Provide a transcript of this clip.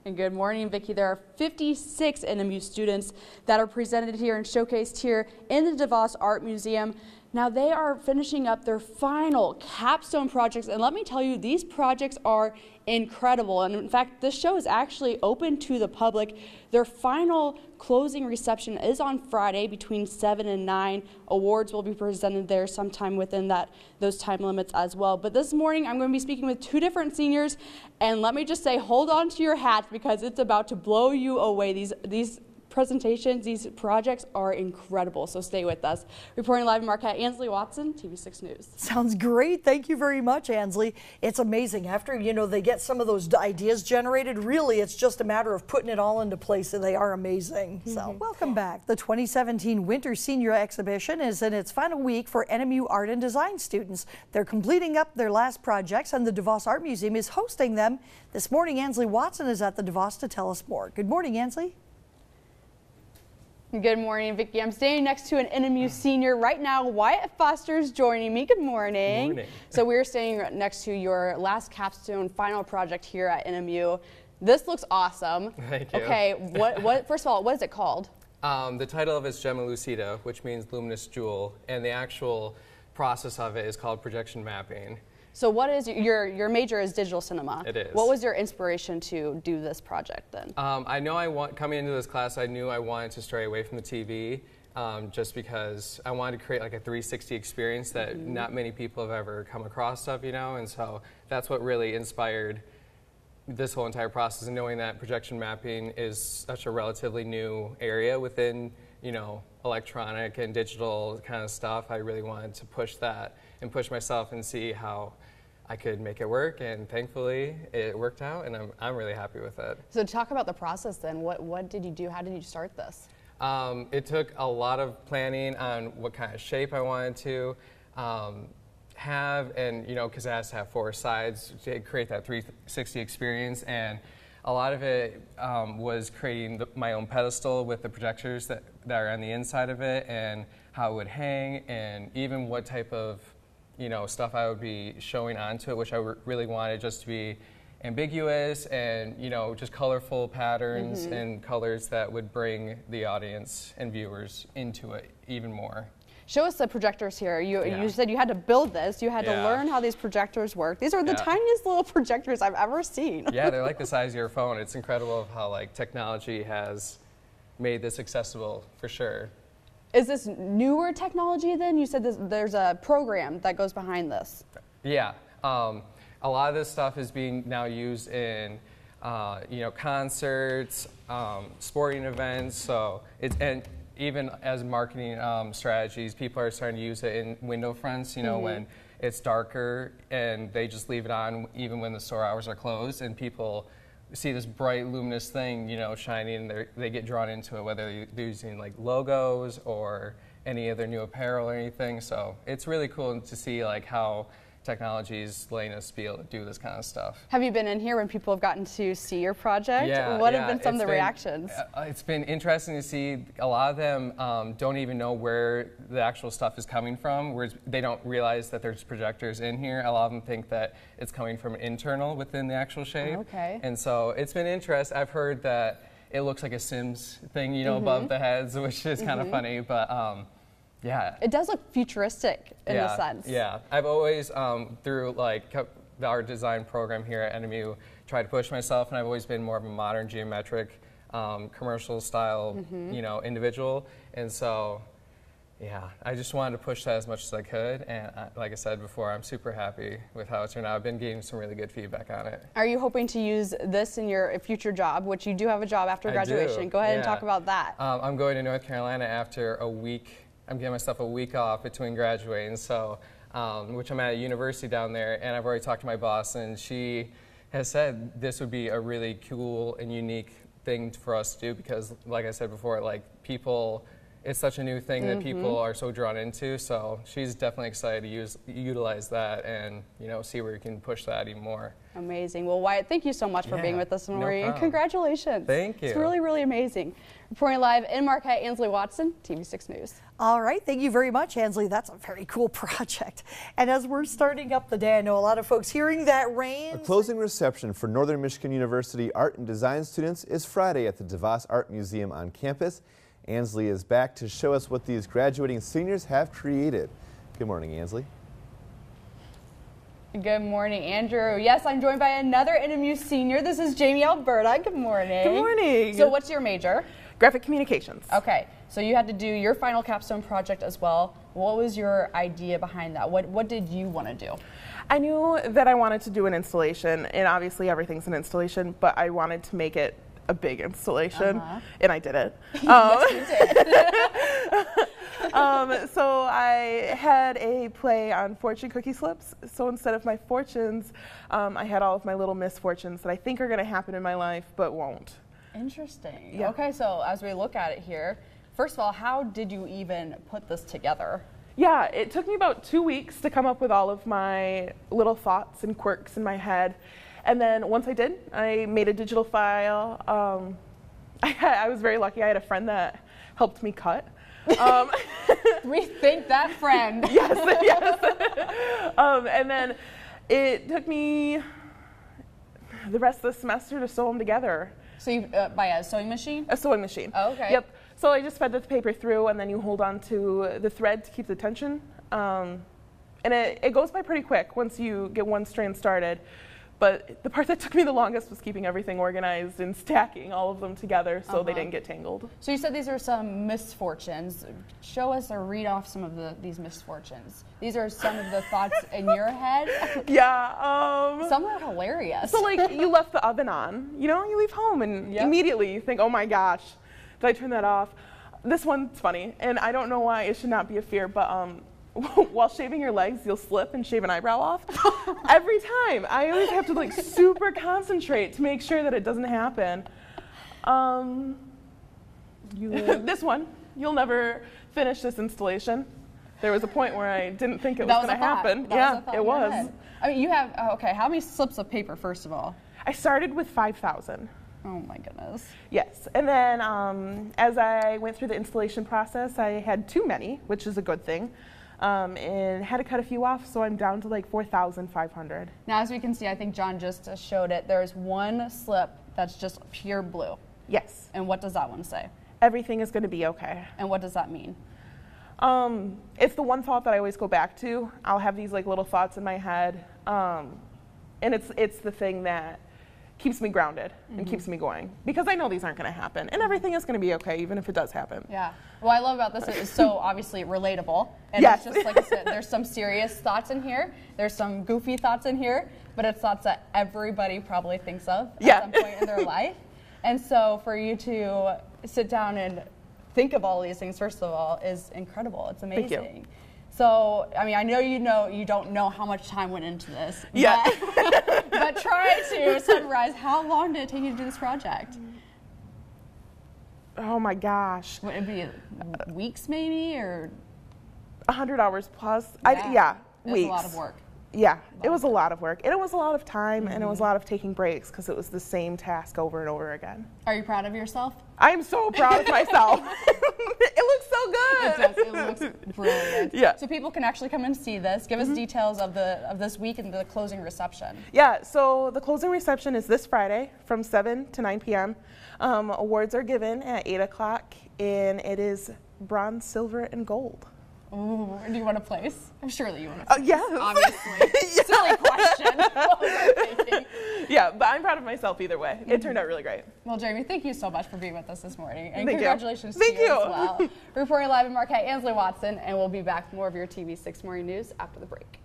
And good morning, Vicki. There are 56 NMU students that are presented here and showcased here in the DeVos Art Museum. Now they are finishing up their final capstone projects, and let me tell you, these projects are incredible. And in fact, this show is actually open to the public. Their final closing reception is on Friday between 7 and 9. Awards will be presented there sometime within those time limits as well. But this morning, I'm going to be speaking with two different seniors, and let me just say, hold on to your hats because it's about to blow you away. These presentations, these projects are incredible, so stay with us. Reporting live in Marquette, Ansley Watson, TV6 News. Sounds great. Thank you very much, Ansley. It's amazing. After, they get some of those ideas generated, really, it's just a matter of putting it all into place, and they are amazing. So, welcome back. The 2017 Winter Senior Exhibition is in its final week for NMU Art and Design students. They're completing up their last projects, and the DeVos Art Museum is hosting them. This morning, Ansley Watson is at the DeVos to tell us more. Good morning, Ansley. Good morning, Vicki. I'm standing next to an NMU senior right now. Wyatt Foster's joining me. Good morning. Good morning. So we're standing next to your last capstone final project here at NMU. This looks awesome. Thank you. Okay, first of all, what is it called? The title of it is Gemma Lucida, which means luminous jewel, and the actual process of it is called projection mapping. So what is your major is digital cinema. It is. What was your inspiration to do this project then? I know coming into this class, I knew I wanted to stray away from the TV, just because I wanted to create like a 360 experience that not many people have ever come across of, and so that's what really inspired this whole entire process, and knowing that projection mapping is such a relatively new area within, electronic and digital kind of stuff. I really wanted to push that and push myself and see how I could make it work, and thankfully it worked out, and I'm really happy with it. So talk about the process then. What did you do? How did you start this? It took a lot of planning on what kind of shape I wanted to have, and because it has to have 4 sides to create that 360 experience, and a lot of it was creating my own pedestal with the projectors that are on the inside of it, and how it would hang, and even what type of stuff I would be showing onto it, which I really wanted just to be ambiguous and just colorful patterns and colors that would bring the audience and viewers into it even more. Show us the projectors here. You said you had to build this. You had to learn how these projectors work. These are the tiniest little projectors I've ever seen. Yeah, they're like the size of your phone. It's incredible how technology has made this accessible for sure. Is this newer technology then? You said there's a program that goes behind this. Yeah, a lot of this stuff is being now used in concerts, sporting events. So and even as marketing strategies, people are starting to use it in window fronts. When it's darker and they just leave it on even when the store hours are closed, and people see this bright luminous thing shining, and they get drawn into it, whether they're using logos or any other new apparel or anything. So it's really cool to see how technology is letting us be able to do this kind of stuff. Have you been in here when people have gotten to see your project? Yeah, what have been some of the reactions? It's been interesting to see. A lot of them don't even know where the actual stuff is coming from, where they don't realize that there's projectors in here. A lot of them think that it's coming from internal within the actual shape. Okay. And so it's been interesting. I've heard that it looks like a Sims thing, above the heads, which is kind of funny, but yeah. It does look futuristic in a sense. Yeah, I've always, through the art design program here at NMU, tried to push myself, and I've always been more of a modern geometric, commercial style, individual. And so, yeah, I just wanted to push that as much as I could. And like I said before, I'm super happy with how it turned out. I've been getting some really good feedback on it. Are you hoping to use this in your future job, which you do have a job after graduation? Go ahead and talk about that. I'm going to North Carolina after a week. I'm giving myself a week off between graduating, so which I'm at a university down there, and I've already talked to my boss, and she has said this would be a really cool and unique thing for us to do, because like I said before, people it's such a new thing that people are so drawn into. So she's definitely excited to utilize that and, you know, see where you can push that even more. Amazing. Well, Wyatt, thank you so much for being with us this morning. And congratulations. Thank you. It's really, really amazing. Reporting live in Marquette, Ansley Watson, TV6 News. All right, thank you very much, Ansley. That's a very cool project. And as we're starting up the day, I know a lot of folks hearing that rain. A closing reception for Northern Michigan University art and design students is Friday at the DeVos Art Museum on campus. Ansley is back to show us what these graduating seniors have created. Good morning, Ansley. Good morning, Andrew. Yes, I'm joined by another NMU senior. This is Jamie Alberta. Good morning. Good morning. So what's your major? Graphic communications. Okay, so you had to do your final capstone project as well. What was your idea behind that? What did you want to do? I knew that I wanted to do an installation, and obviously everything's an installation, but I wanted to make it a big installation, and I did it. Yes, you did. So I had a play on fortune cookie slips. So instead of my fortunes, I had all of my little misfortunes that I think are going to happen in my life, but won't. Interesting. Yeah. Okay, so as we look at it here, first of all, how did you even put this together? Yeah, it took me about 2 weeks to come up with all of my little thoughts and quirks in my head. And then once I did, I made a digital file. I was very lucky. I had a friend that helped me cut. We thank that friend. Yes, yes. And then it took me the rest of the semester to sew them together. So you by a sewing machine? A sewing machine. Oh, okay. Yep. So I just fed the paper through, and then you hold on to the thread to keep the tension. And it goes by pretty quick once you get one strand started. But the part that took me the longest was keeping everything organized and stacking all of them together so they didn't get tangled. So you said these are some misfortunes. Show us or read off some of these misfortunes. These are some of the thoughts in your head? Yeah. Some are hilarious. So like you left the oven on, you know, you leave home and immediately you think, oh my gosh, did I turn that off? This one's funny, and I don't know why it should not be a fear, but while shaving your legs, you'll slip and shave an eyebrow off. Every time. I always have to like super concentrate to make sure that it doesn't happen. This one, you'll never finish this installation. There was a point where I didn't think it was going to happen. Yeah, it was. I mean, you have, okay, how many slips of paper, first of all? I started with 5,000. Oh my goodness. Yes, and then as I went through the installation process, I had too many, which is a good thing. And had to cut a few off, so I'm down to like 4,500. Now, as we can see, I think John just showed it. There's one slip that's just pure blue. Yes. And what does that one say? Everything is going to be okay. And what does that mean? It's the one thought that I always go back to. I'll have these like little thoughts in my head, and it's the thing that keeps me grounded and keeps me going, because I know these aren't going to happen, and everything is going to be okay, even if it does happen. Yeah. What I love about this is so obviously relatable, and yes. It's just like I said, there's some serious thoughts in here, there's some goofy thoughts in here, but it's thoughts that everybody probably thinks of at some point in their life. And so for you to sit down and think of all these things, first of all, is incredible. It's amazing. Thank you. So, I mean, I know you don't know how much time went into this. Yeah. But try to summarize, how long did it take you to do this project? Oh my gosh. Would it be weeks maybe, or? 100 hours plus. Yeah. Weeks. It was a lot of work. Yeah, it was a lot of work. And it was a lot of time, and it was a lot of taking breaks, because it was the same task over and over again. Are you proud of yourself? I'm so proud of myself. It looks so good. It does. It looks brilliant. Yeah. So people can actually come and see this. Give us details of this week and the closing reception. Yeah, so the closing reception is this Friday from 7 to 9 p.m. Awards are given at 8 o'clock, and it is bronze, silver, and gold. Ooh, do you want a place? I'm sure that you want a place. Yes. Obviously. Silly question. What was I thinking? Yeah, but I'm proud of myself either way. It turned out really great. Well, Jamie, thank you so much for being with us this morning. And Thank congratulations you. to you as well. Reporting live in Marquette, Ansley Watson, and we'll be back with more of your TV6 Morning News after the break.